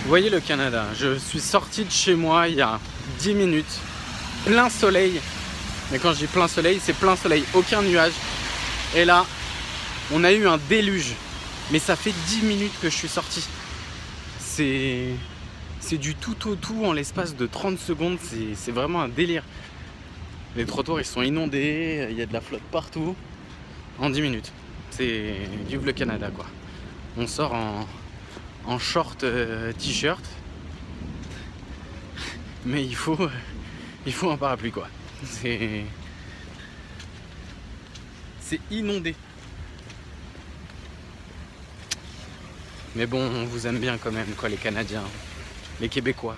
Vous voyez le Canada, je suis sorti de chez moi il y a 10 minutes, plein soleil, mais quand je dis plein soleil, c'est plein soleil, aucun nuage. Et là, on a eu un déluge, mais ça fait 10 minutes que je suis sorti. C'est du tout au tout en l'espace de 30 secondes, c'est vraiment un délire. Les trottoirs ils sont inondés, il y a de la flotte partout, en 10 minutes. C'est vive le Canada quoi. On sort en short t-shirt, mais il faut un parapluie quoi. C'est inondé. Mais bon, on vous aime bien quand même quoi, les Canadiens, les Québécois.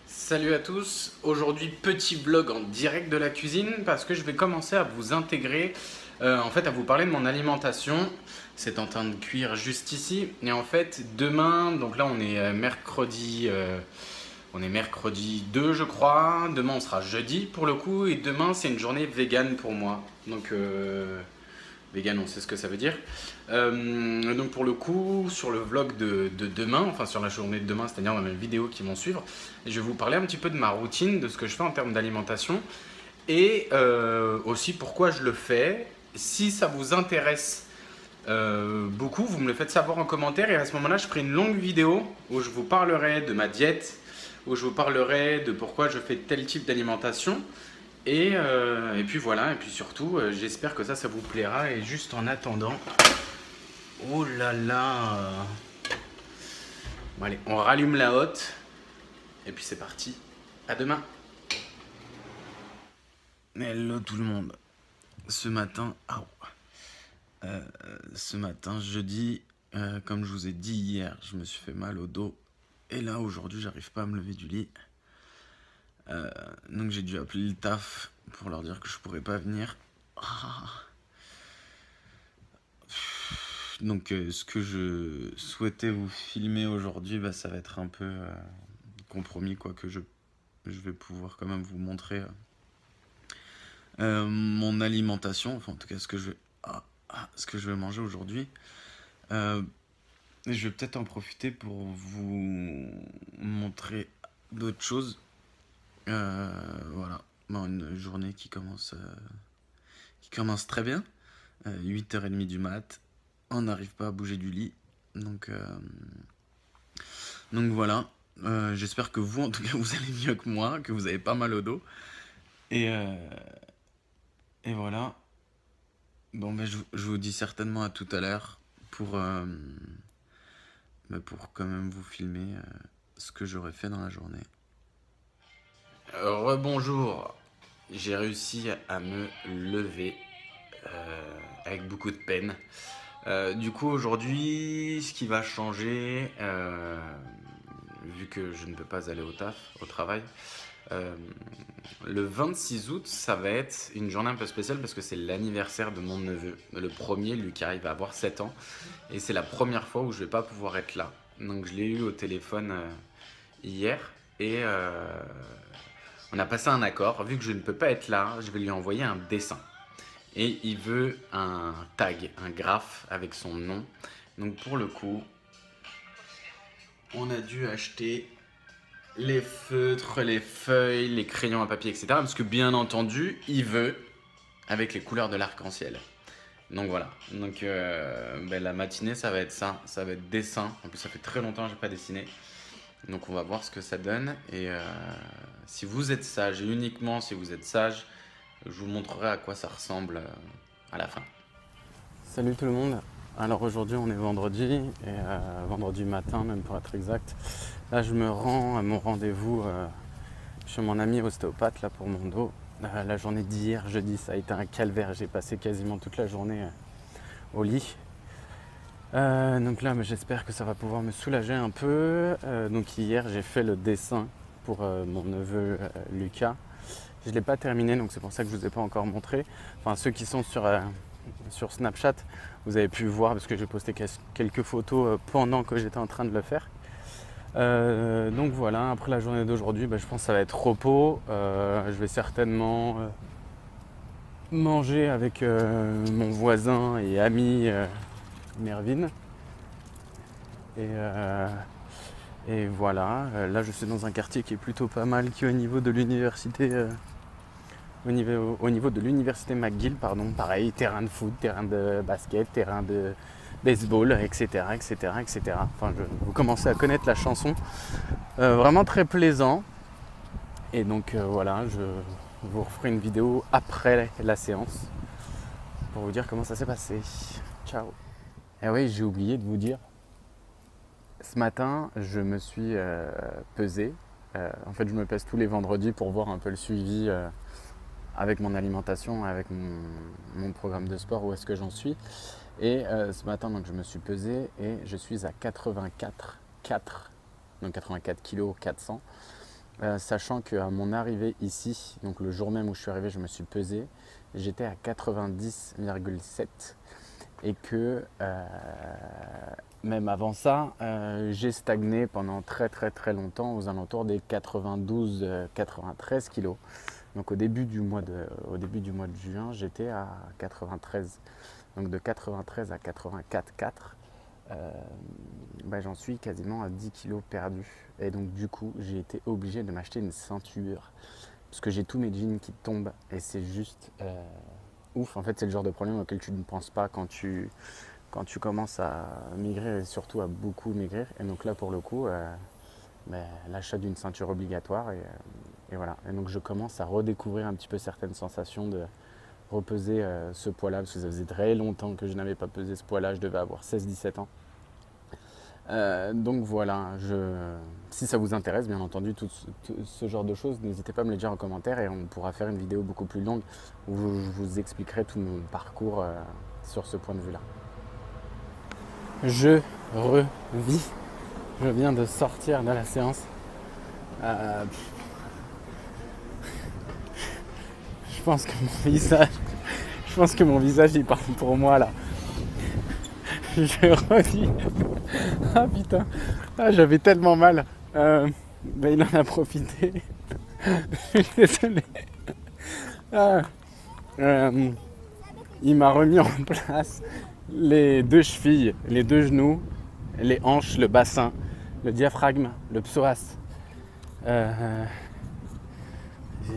Salut à tous, aujourd'hui petit vlog en direct de la cuisine parce que je vais commencer à vous intégrer, en fait à vous parler de mon alimentation. C'est en train de cuire juste ici et en fait demain, donc là on est mercredi 2 je crois, demain on sera jeudi pour le coup et demain c'est une journée vegan pour moi. Donc vegan, on sait ce que ça veut dire. Donc pour le coup, sur le vlog de demain, enfin sur la journée de demain, c'est-à-dire dans les vidéos qui vont suivre, je vais vous parler un petit peu de ma routine, de ce que je fais en termes d'alimentation et aussi pourquoi je le fais. Si ça vous intéresse beaucoup, vous me le faites savoir en commentaire et à ce moment-là, je ferai une longue vidéo où je vous parlerai de ma diète, où je vous parlerai de pourquoi je fais tel type d'alimentation. Et puis voilà, et puis surtout, j'espère que ça vous plaira. Et juste en attendant, oh là là, bon, allez, on rallume la hotte. Et puis c'est parti, à demain. Hello tout le monde. Ce matin, jeudi, comme je vous ai dit hier, je me suis fait mal au dos. Et là, aujourd'hui, j'arrive pas à me lever du lit. Donc j'ai dû appeler le taf pour leur dire que je pourrais pas venir. Donc ce que je souhaitais vous filmer aujourd'hui, ça va être un peu compromis quoi, que je vais pouvoir quand même vous montrer mon alimentation, enfin en tout cas ce que je vais manger aujourd'hui. Je vais peut-être en profiter pour vous montrer d'autres choses. Voilà, bon, une journée qui commence très bien. 8h30 du mat, on n'arrive pas à bouger du lit. Donc voilà, j'espère que vous, en tout cas, vous allez mieux que moi, que vous avez pas mal au dos. Et voilà. Bon, je vous dis certainement à tout à l'heure pour quand même vous filmer ce que j'aurais fait dans la journée. Rebonjour, j'ai réussi à me lever avec beaucoup de peine. Du coup aujourd'hui, ce qui va changer, vu que je ne peux pas aller au travail, le 26 août, ça va être une journée un peu spéciale parce que c'est l'anniversaire de mon neveu. Le premier, Lucas, il va avoir 7 ans et c'est la première fois où je vais pas pouvoir être là. Donc je l'ai eu au téléphone hier et on a passé un accord. Vu que je ne peux pas être là, je vais lui envoyer un dessin. Et il veut un tag, un graphe avec son nom. Donc pour le coup, on a dû acheter les feutres, les feuilles, les crayons à papier, etc. Parce que bien entendu, il veut avec les couleurs de l'arc-en-ciel. Donc voilà. Donc la matinée, ça va être ça. Ça va être dessin. En plus, ça fait très longtemps que je n'ai pas dessiné. Donc on va voir ce que ça donne. Et si vous êtes sage, et uniquement si vous êtes sage, je vous montrerai à quoi ça ressemble à la fin. Salut tout le monde. Alors aujourd'hui on est vendredi, et vendredi matin même pour être exact. Là je me rends à mon rendez-vous chez mon ami ostéopathe là, pour mon dos. La journée d'hier, jeudi, ça a été un calvaire. J'ai passé quasiment toute la journée au lit. Donc là j'espère que ça va pouvoir me soulager un peu. Donc hier j'ai fait le dessin pour mon neveu Lucas. Je ne l'ai pas terminé, donc c'est pour ça que je ne vous ai pas encore montré. Enfin, ceux qui sont sur Snapchat, vous avez pu voir parce que j'ai posté quelques photos pendant que j'étais en train de le faire. Donc voilà, après la journée d'aujourd'hui, je pense que ça va être repos. Je vais certainement manger avec mon voisin et ami Mervyn. Et voilà, là je suis dans un quartier qui est plutôt pas mal, qui est au niveau de l'université au niveau de l'université McGill, pardon. Pareil, terrain de foot, terrain de basket, terrain de baseball, etc. Enfin, vous commencez à connaître la chanson. Vraiment très plaisant. Et donc voilà, je vous referai une vidéo après la séance pour vous dire comment ça s'est passé. Ciao. Et oui, j'ai oublié de vous dire, ce matin, je me suis pesé. En fait, je me pèse tous les vendredis pour voir un peu le suivi avec mon alimentation, avec mon programme de sport, où est-ce que j'en suis. Et ce matin, donc, je me suis pesé et je suis à 84,4, donc 84 kg 400. Sachant qu'à mon arrivée ici, donc le jour même où je suis arrivé, je me suis pesé, j'étais à 90,7 et que même avant ça, j'ai stagné pendant très longtemps aux alentours des 92-93 kg. Donc au début du mois de juin, j'étais à 93. Donc de 93 à 84,4, j'en suis quasiment à 10 kg perdus. Et donc du coup, j'ai été obligé de m'acheter une ceinture. Parce que j'ai tous mes jeans qui tombent et c'est juste ouf. En fait, c'est le genre de problème auquel tu ne penses pas quand tu commences à maigrir et surtout à beaucoup maigrir. Et donc là, pour le coup, l'achat d'une ceinture obligatoire et voilà. Et donc je commence à redécouvrir un petit peu certaines sensations de repeser ce poids-là, parce que ça faisait très longtemps que je n'avais pas pesé ce poids-là, je devais avoir 16-17 ans. Donc voilà, si ça vous intéresse, bien entendu, tout ce genre de choses, n'hésitez pas à me le dire en commentaire et on pourra faire une vidéo beaucoup plus longue où je vous expliquerai tout mon parcours sur ce point de vue-là. Je revis, je viens de sortir de la séance. Je pense que mon visage il parle pour moi là. Je redis. Ah putain, j'avais tellement mal. Il en a profité. Je suis désolé. Il m'a remis en place les deux chevilles, les deux genoux, les hanches, le bassin, le diaphragme, le psoas.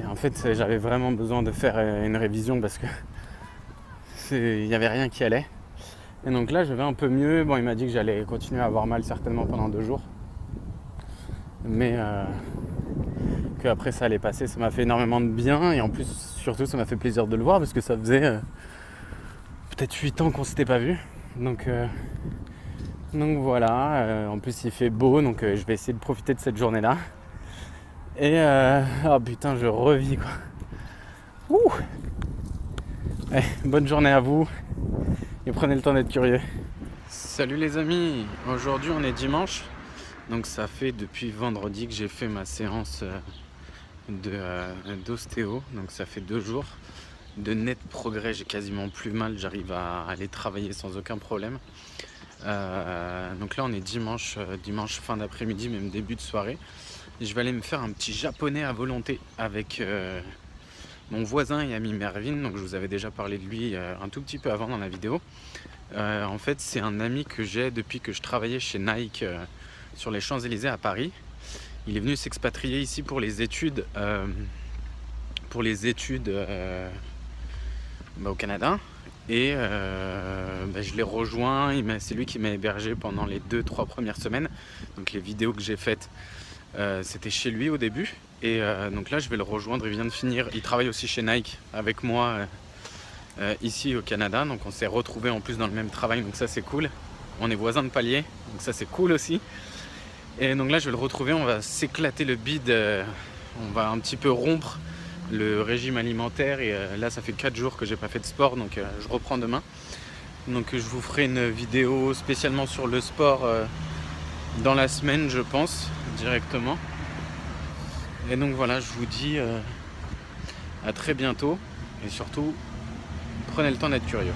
En fait, j'avais vraiment besoin de faire une révision parce que il n'y avait rien qui allait. Et donc là, je vais un peu mieux. Bon, il m'a dit que j'allais continuer à avoir mal certainement pendant 2 jours. Mais qu'après ça allait passer, ça m'a fait énormément de bien. Et en plus, surtout, ça m'a fait plaisir de le voir parce que ça faisait peut-être 8 ans qu'on s'était pas vu. Donc voilà. En plus, il fait beau, donc je vais essayer de profiter de cette journée-là. Et oh putain, je revis quoi. Ouh. Bonne journée à vous et prenez le temps d'être curieux. Salut les amis, aujourd'hui on est dimanche, donc ça fait depuis vendredi que j'ai fait ma séance d'ostéo, donc ça fait 2 jours de net progrès, j'ai quasiment plus mal, j'arrive à aller travailler sans aucun problème. Donc là on est dimanche fin d'après-midi, même début de soirée. Et je vais aller me faire un petit japonais à volonté avec mon voisin et ami Mervin. Donc je vous avais déjà parlé de lui un tout petit peu avant dans la vidéo. En fait, c'est un ami que j'ai depuis que je travaillais chez Nike sur les Champs-Élysées à Paris. Il est venu s'expatrier ici pour les études, au Canada. Et je l'ai rejoint, c'est lui qui m'a hébergé pendant les 2-3 premières semaines. Donc les vidéos que j'ai faites, c'était chez lui au début. Et donc là je vais le rejoindre, il vient de finir. Il travaille aussi chez Nike avec moi ici au Canada. Donc on s'est retrouvés en plus dans le même travail, donc ça c'est cool. On est voisins de palier, donc ça c'est cool aussi. Et donc là je vais le retrouver, on va s'éclater le bide, on va un petit peu rompre le régime alimentaire. Et là ça fait 4 jours que j'ai pas fait de sport, donc je reprends demain. Donc je vous ferai une vidéo spécialement sur le sport dans la semaine, je pense, directement. Et donc voilà, je vous dis à très bientôt et surtout prenez le temps d'être curieux.